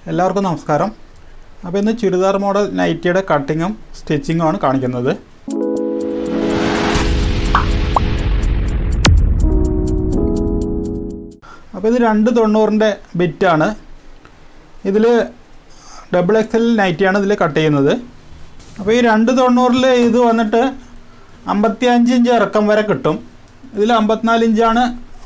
എല്ലാവർക്കും നമസ്കാരം. അപ്പോൾ ഇന്ന് ചുരിദാർ മോഡൽ നൈറ്റിയുടെ കട്ടിങ്ങും സ്റ്റിച്ചിങ്ങും ആണ് കാണിക്കുന്നത്. അപ്പോൾ ഇത് 290ൻ്റെ ബിറ്റാണ്. ഇതിൽ XXL നൈറ്റിയാണ് ഇതിൽ കട്ട് ചെയ്യുന്നത്. അപ്പോൾ ഈ 290ൽ ഇത് വന്നിട്ട് 55 ഇഞ്ച് ഇറക്കം വരെ കിട്ടും. ഇതിൽ 54 ഇഞ്ചാണ്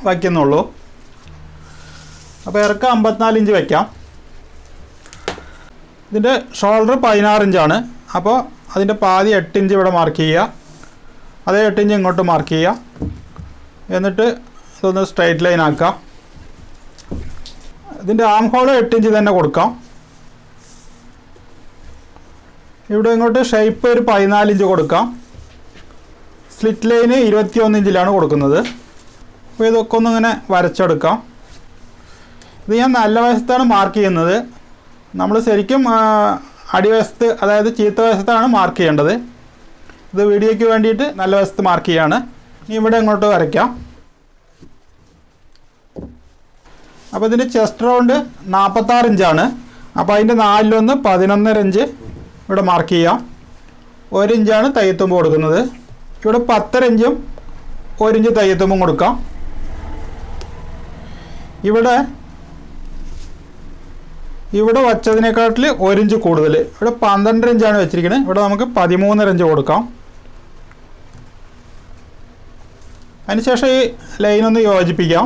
വയ്ക്കുന്നുള്ളൂ. അപ്പോൾ ഇറക്കം 54 ഇഞ്ച് വയ്ക്കാം. ഇതിൻ്റെ ഷോൾഡർ 16 ഇഞ്ചാണ്. അപ്പോൾ അതിൻ്റെ പാതി 8 ഇഞ്ച് ഇവിടെ മാർക്ക് ചെയ്യുക, അതേ 8 ഇഞ്ച് ഇങ്ങോട്ട് മാർക്ക് ചെയ്യുക. എന്നിട്ട് ഇതൊന്ന് സ്ട്രൈറ്റ് ലൈൻ ആക്കുക. ഇതിൻ്റെ ആം ഹോൾ 8 ഇഞ്ച് തന്നെ കൊടുക്കാം. ഇവിടെ ഇങ്ങോട്ട് ഷേപ്പ് ഒരു 14 ഇഞ്ച് കൊടുക്കാം. സ്ലിറ്റ് ലൈന് 21 ഇഞ്ചിലാണ് കൊടുക്കുന്നത്. അപ്പോൾ ഇതൊക്കെ ഒന്നിങ്ങനെ വരച്ചെടുക്കാം. ഇത് ഞാൻ നല്ല വശത്താണ് മാർക്ക് ചെയ്യുന്നത്. നമ്മൾ ശരിക്കും അടിവശത്ത്, അതായത് ചീത്ത വശത്താണ് മാർക്ക് ചെയ്യേണ്ടത്. ഇത് വീഡിയോയ്ക്ക് വേണ്ടിയിട്ട് നല്ല വശത്ത് മാർക്ക് ചെയ്യാണ്. ഇനി ഇവിടെ ഇങ്ങോട്ട് വരയ്ക്കാം. അപ്പോൾ ഇതിൻ്റെ ചെസ്റ്റ് റൗണ്ട് 46 ഇഞ്ചാണ്. അപ്പോൾ അതിൻ്റെ 4-1 11.5 ഇഞ്ച് ഇവിടെ മാർക്ക് ചെയ്യാം. 1 ഇഞ്ചാണ് തയ്യത്തുമ്പ് കൊടുക്കുന്നത്. ഇവിടെ 10.5 ഇഞ്ചും 1 ഇഞ്ച് തയ്യത്തുമ്പും കൊടുക്കാം. ഇവിടെ വച്ചതിനെക്കാട്ടിൽ 1 ഇഞ്ച് കൂടുതൽ, ഇവിടെ 12 ഇഞ്ചാണ് വെച്ചിരിക്കുന്നത്. ഇവിടെ നമുക്ക് 13.5 ഇഞ്ച് കൊടുക്കാം. അതിനുശേഷം ഈ ലൈനൊന്ന് യോജിപ്പിക്കാം.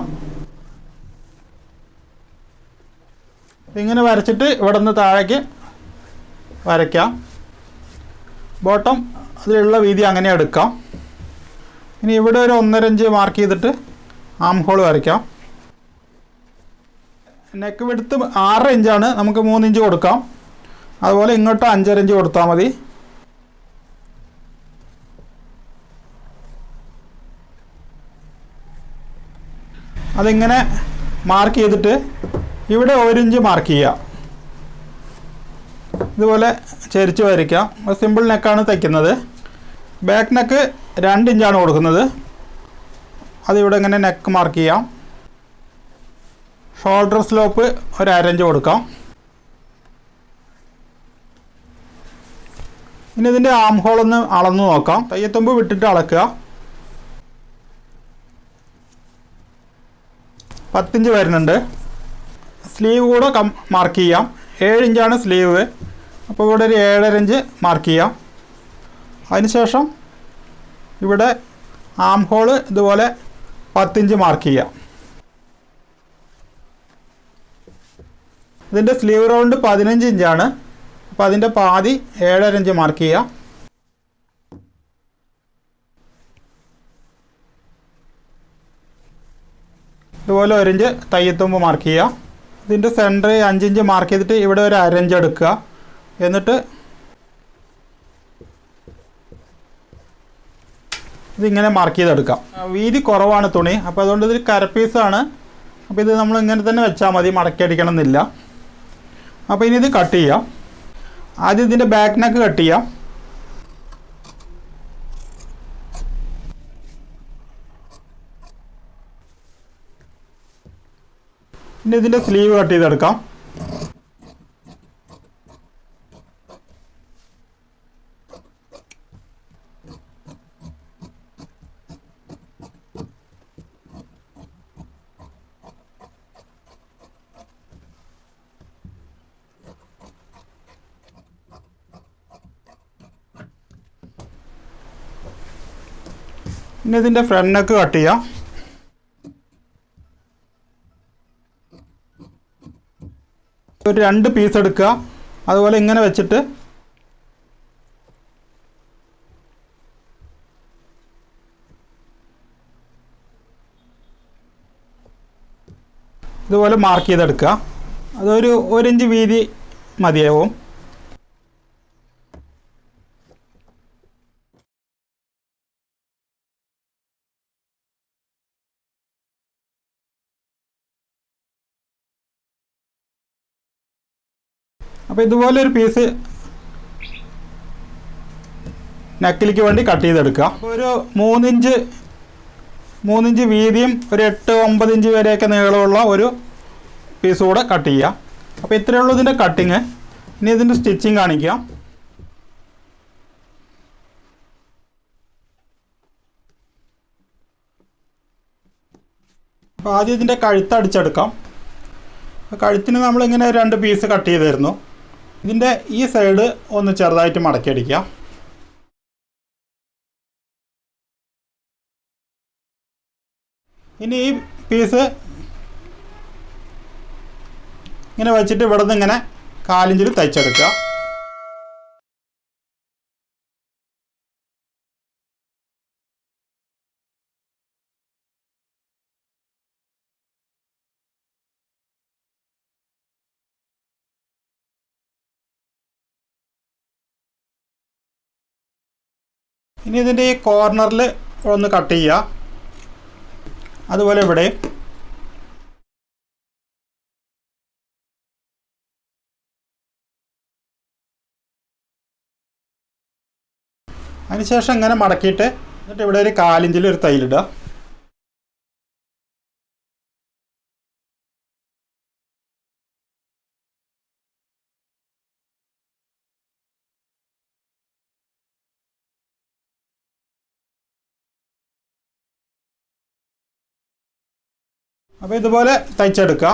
ഇങ്ങനെ വരച്ചിട്ട് ഇവിടെ നിന്ന് താഴേക്ക് വരയ്ക്കാം. ബോട്ടം അതിലുള്ള വീതി അങ്ങനെ എടുക്കാം. ഇനി ഇവിടെ ഒരു 1.5 ഇഞ്ച് മാർക്ക് ചെയ്തിട്ട് ആം ഹോൾ വരയ്ക്കാം. നെക്ക് വിഡ്ത്ത് 6 ഇഞ്ചാണ്, നമുക്ക് 3 ഇഞ്ച് കൊടുക്കാം. അതുപോലെ ഇങ്ങോട്ട് 5.5 ഇഞ്ച് കൊടുത്താൽ മതി. അതിങ്ങനെ മാർക്ക് ചെയ്തിട്ട് ഇവിടെ 1 ഇഞ്ച് മാർക്ക് ചെയ്യുക. ഇതുപോലെ ചരിച്ച് വരയ്ക്കാം. സിമ്പിൾ നെക്കാണ് തയ്ക്കുന്നത്. ബാക്ക് നെക്ക് 2 ഇഞ്ചാണ് കൊടുക്കുന്നത്. അതിവിടെ ഇങ്ങനെ നെക്ക് മാർക്ക് ചെയ്യാം. ഷോൾഡർ സ്ലോപ്പ് ഒരു 1/2 ഇഞ്ച് കൊടുക്കാം. ഇനി ഇതിൻ്റെ ആം ഹോളൊന്ന് അളന്ന് നോക്കാം. തയ്യത്തുമ്പ് വിട്ടിട്ട് അളക്കുക. 10 ഇഞ്ച് വരുന്നുണ്ട്. സ്ലീവ് കൂടെ മാർക്ക് ചെയ്യാം. 7 ഇഞ്ചാണ് സ്ലീവ്. അപ്പോൾ ഇവിടെ ഒരു 7.5 ഇഞ്ച് മാർക്ക് ചെയ്യാം. അതിനുശേഷം ഇവിടെ ആം ഹോള് ഇതുപോലെ 10 ഇഞ്ച് മാർക്ക് ചെയ്യാം. ഇതിൻ്റെ സ്ലീവ് റൗണ്ട് 15 ഇഞ്ചാണ്. അപ്പോൾ അതിൻ്റെ പാതി 7.5 ഇഞ്ച് മാർക്ക് ചെയ്യാം. ഇതുപോലെ 1 ഇഞ്ച് തയ്യത്തുമ്പ് മാർക്ക് ചെയ്യാം. ഇതിൻ്റെ സെൻറ്റർ 5 ഇഞ്ച് മാർക്ക് ചെയ്തിട്ട് ഇവിടെ ഒരു 1/2 ഇഞ്ച് എടുക്കുക. എന്നിട്ട് ഇതിങ്ങനെ മാർക്ക് ചെയ്തെടുക്കാം. വീതി കുറവാണ് തുണി, അപ്പോൾ അതുകൊണ്ട് ഇത് കരപ്പീസാണ്. അപ്പോൾ ഇത് നമ്മൾ ഇങ്ങനെ തന്നെ വെച്ചാൽ മതി, മടക്കി അടിക്കണം എന്നില്ല. അപ്പോൾ ഇനി ഇത് കട്ട് ചെയ്യാം. ആദ്യം ഇതിൻ്റെ ബാക്ക് നെക്ക് കട്ട് ചെയ്യാം. ഇനി ഇതിൻ്റെ സ്ലീവ് കട്ട് ചെയ്തെടുക്കാം. ഇനി ഇതിൻ്റെ ഫ്രണ്ട് നെക്ക് കട്ട് ചെയ്യാം. ഒരു 2 പീസ് എടുക്കുക. അതുപോലെ ഇങ്ങനെ വെച്ചിട്ട് ഇതുപോലെ മാർക്ക് ചെയ്തെടുക്കുക. അതൊരു 1 ഇഞ്ച് വീതി മതിയാവും. അപ്പോൾ ഇതുപോലെ ഒരു പീസ് നെക്കിലേക്ക് വേണ്ടി കട്ട് ചെയ്തെടുക്കുക. അപ്പോൾ ഒരു 3 ഇഞ്ച് വീതിയും ഒരു 8-9 ഇഞ്ച് വരെയൊക്കെ നീളമുള്ള ഒരു പീസ് കൂടെ കട്ട് ചെയ്യുക. അപ്പോൾ ഇത്രയേ ഉള്ളൂ ഇതിൻ്റെ കട്ടിങ്. ഇനി ഇതിൻ്റെ സ്റ്റിച്ചിങ് കാണിക്കാം. അപ്പോൾ ആദ്യം ഇതിൻ്റെ കഴുത്ത് അടിച്ചെടുക്കാം. കഴുത്തിന് നമ്മളിങ്ങനെ 2 പീസ് കട്ട് ചെയ്തിരുന്നു. ഇതിൻ്റെ ഈ സൈഡ് ഒന്ന് ചെറുതായിട്ട് മടക്കിയടിക്കാം. ഇനി ഈ പീസ് ഇങ്ങനെ വെച്ചിട്ട് ഇവിടെ നിന്ന് ഇങ്ങനെ 4 ഇഞ്ചിൽ തയ്ച്ചെടുക്കുക. ഇനി ഇതിൻ്റെ ഈ കോർണറിൽ ഒന്ന് കട്ട് ചെയ്യുക. അതുപോലെ ഇവിടെ അതിനുശേഷം ഇങ്ങനെ മടക്കിയിട്ട് എന്നിട്ട് ഇവിടെ ഒരു 4 ഇഞ്ചിൽ ഒരു തയ്യലിടുക. അപ്പോൾ ഇതുപോലെ തയ്ച്ചെടുക്കുക.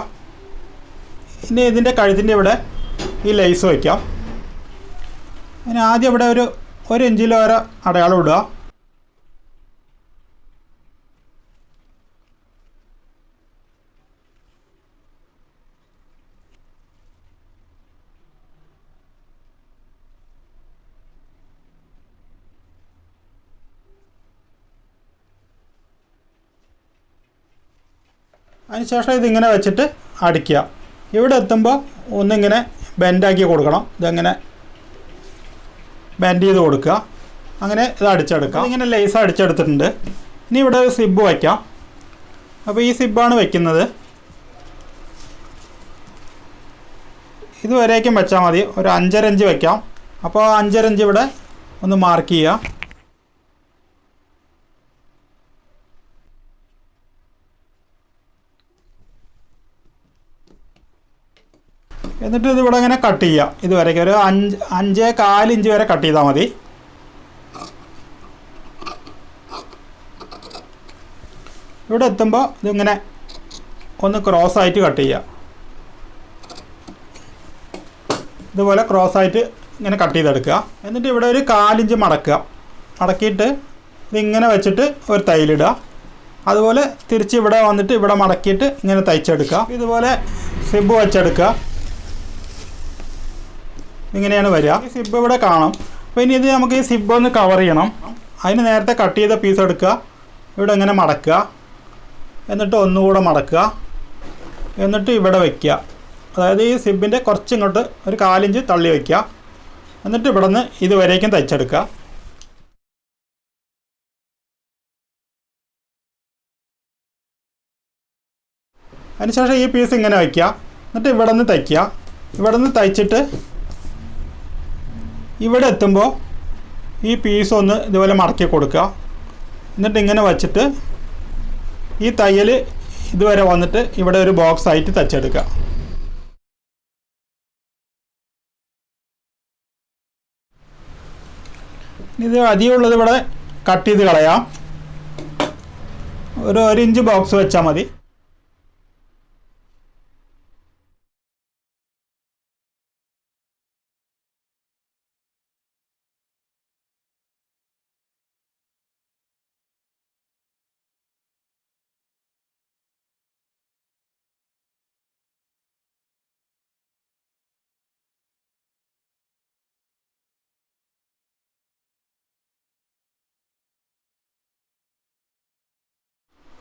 ഇനി ഇതിൻ്റെ കഴുത്തിൻ്റെ ഇവിടെ ഈ ലേസ് വയ്ക്കാം. അതിന് ആദ്യം ഇവിടെ ഒരു 1 ഇഞ്ചിൽ ഓരോ അടയാളം ഇടുക. അതിനുശേഷം ഇതിങ്ങനെ വെച്ചിട്ട് അടിക്കുക. ഇവിടെ എത്തുമ്പോൾ ഒന്നിങ്ങനെ ബെൻഡാക്കി കൊടുക്കണം. ഇതങ്ങനെ ബെൻഡ് ചെയ്ത് കൊടുക്കുക. അങ്ങനെ ഇത് അടിച്ചെടുക്കുക. ഇങ്ങനെ ലേസ് അടിച്ചെടുത്തിട്ടുണ്ട്. ഇനി ഇവിടെ ഒരു സിബ് വയ്ക്കാം. അപ്പോൾ ഈ സിബാണ് വയ്ക്കുന്നത്. ഇതുവരേക്കും വെച്ചാൽ മതി. ഒരു 5.5 ഇഞ്ച് വയ്ക്കാം. അപ്പോൾ 5.5 ഇഞ്ച് ഇവിടെ ഒന്ന് മാർക്ക് ചെയ്യുക. എന്നിട്ട് ഇതിവിടെ ഇങ്ങനെ കട്ട് ചെയ്യുക. ഇതുവരേക്കും ഒരു 5.25 ഇഞ്ച് വരെ കട്ട് ചെയ്താൽ മതി. ഇവിടെ എത്തുമ്പോൾ ഇതിങ്ങനെ ഒന്ന് ക്രോസ് ആയിട്ട് കട്ട് ചെയ്യുക. ഇതുപോലെ ക്രോസ് ആയിട്ട് ഇങ്ങനെ കട്ട് ചെയ്തെടുക്കുക. എന്നിട്ട് ഇവിടെ ഒരു 4 ഇഞ്ച് മടക്കുക. മടക്കിയിട്ട് ഇതിങ്ങനെ വെച്ചിട്ട് ഒരു തയ്യലിടുക. അതുപോലെ തിരിച്ച് ഇവിടെ വന്നിട്ട് ഇവിടെ മടക്കിയിട്ട് ഇങ്ങനെ തയ്ച്ചെടുക്കുക. ഇതുപോലെ സിബ് വെച്ചെടുക്കുക. ഇങ്ങനെയാണ് വരിക. ഈ സിബ് ഇവിടെ കാണും. അപ്പോൾ ഇനി ഇത് നമുക്ക് ഈ സിബ് ഒന്ന് കവർ ചെയ്യണം. അതിന് നേരത്തെ കട്ട് ചെയ്ത പീസ് എടുക്കുക. ഇവിടെ ഇങ്ങനെ മടക്കുക. എന്നിട്ട് ഒന്നുകൂടെ മടക്കുക. എന്നിട്ട് ഇവിടെ വയ്ക്കുക. അതായത് ഈ സിബിൻ്റെ കുറച്ചിങ്ങോട്ട് ഒരു 4 ഇഞ്ച് തള്ളി വയ്ക്കുക. എന്നിട്ട് ഇവിടെ നിന്ന് ഇതുവരേക്കും തയ്ച്ചെടുക്കുക. അതിനുശേഷം ഈ പീസ് ഇങ്ങനെ വയ്ക്കുക. എന്നിട്ട് ഇവിടെ നിന്ന് തയ്ക്കുക. ഇവിടെ നിന്ന് തയ്ച്ചിട്ട് ഇവിടെ എത്തുമ്പോൾ ഈ പീസ് ഒന്ന് ഇതുപോലെ മടക്കി കൊടുക്കുക. എന്നിട്ട് ഇങ്ങനെ വച്ചിട്ട് ഈ തയ്യൽ ഇതുവരെ വന്നിട്ട് ഇവിടെ ഒരു ബോക്സ് ആയിട്ട് തയ്ച്ചെടുക്കുക. ഇത് അധികമുള്ളത് ഇവിടെ കട്ട് ചെയ്ത് കളയാം. ഒരു 1 ഇഞ്ച് ബോക്സ് വെച്ചാൽ മതി.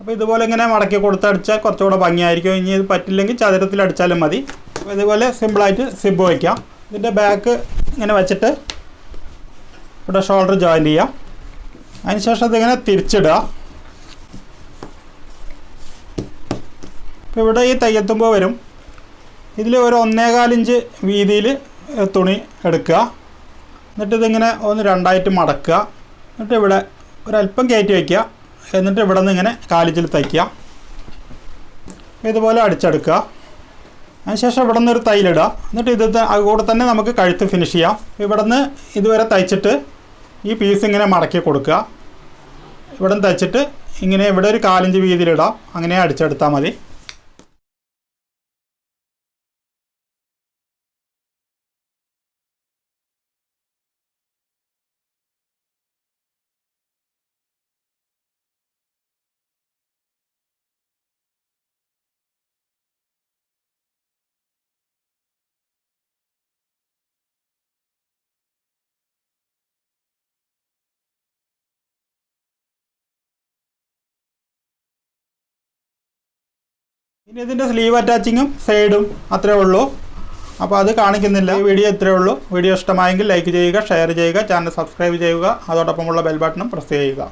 അപ്പോൾ ഇതുപോലെ ഇങ്ങനെ മടക്കി കൊടുത്തടിച്ചാൽ കുറച്ചുകൂടെ ഭംഗിയായിരിക്കും. ഇനി ഇത് പറ്റില്ലെങ്കിൽ ചതുരത്തിൽ അടിച്ചാലും മതി. അപ്പോൾ ഇതുപോലെ സിമ്പിളായിട്ട് സിബ് വയ്ക്കാം. ഇതിൻ്റെ ബാക്ക് ഇങ്ങനെ വെച്ചിട്ട് ഇവിടെ ഷോൾഡർ ജോയിൻ്റ് ചെയ്യാം. അതിനുശേഷം ഇതിങ്ങനെ തിരിച്ചിടുക. അപ്പോൾ ഇവിടെ ഈ തയ്യെത്തുമ്പോൾ വരും. ഇതിൽ ഒരു 1.25 ഇഞ്ച് വീതിയിൽ തുണി എടുക്കുക. എന്നിട്ട് ഇതിങ്ങനെ ഒന്ന് 2ആയിട്ട് മടക്കുക. എന്നിട്ട് ഇവിടെ ഒരല്പം കയറ്റി വയ്ക്കുക. എന്നിട്ട് ഇവിടെ നിന്ന് ഇങ്ങനെ 4 ഇഞ്ചിൽ തയ്ക്കുക. ഇതുപോലെ അടിച്ചെടുക്കുക. അതിനുശേഷം ഇവിടെ നിന്ന് ഒരു തയ്യലിടുക. എന്നിട്ട് അതുകൂടെ തന്നെ നമുക്ക് കഴുത്ത് ഫിനിഷ് ചെയ്യാം. ഇവിടെ നിന്ന് ഇതുവരെ തയ്ച്ചിട്ട് ഈ പീസ് ഇങ്ങനെ മടക്കി കൊടുക്കുക. ഇവിടെ നിന്ന് തയ്ച്ചിട്ട് ഇങ്ങനെ ഇവിടെ ഒരു 4 ഇഞ്ച് വീതിയിലിടാം. അങ്ങനെ അടിച്ചെടുത്താൽ മതി. ഇനി ഇതിൻ്റെ സ്ലീവ് അറ്റാച്ചിങ്ങും സൈഡും അത്രേ ഉള്ളൂ. അപ്പോൾ അത് കാണിക്കുന്നില്ല. ഈ വീഡിയോ ഇത്രയേ ഉള്ളൂ. വീഡിയോ ഇഷ്ടമായെങ്കിൽ ലൈക്ക് ചെയ്യുക, ഷെയർ ചെയ്യുക, ചാനൽ സബ്സ്ക്രൈബ് ചെയ്യുക, അതോടൊപ്പമുള്ള ബെൽ ബട്ടണും പ്രസ് ചെയ്യുക.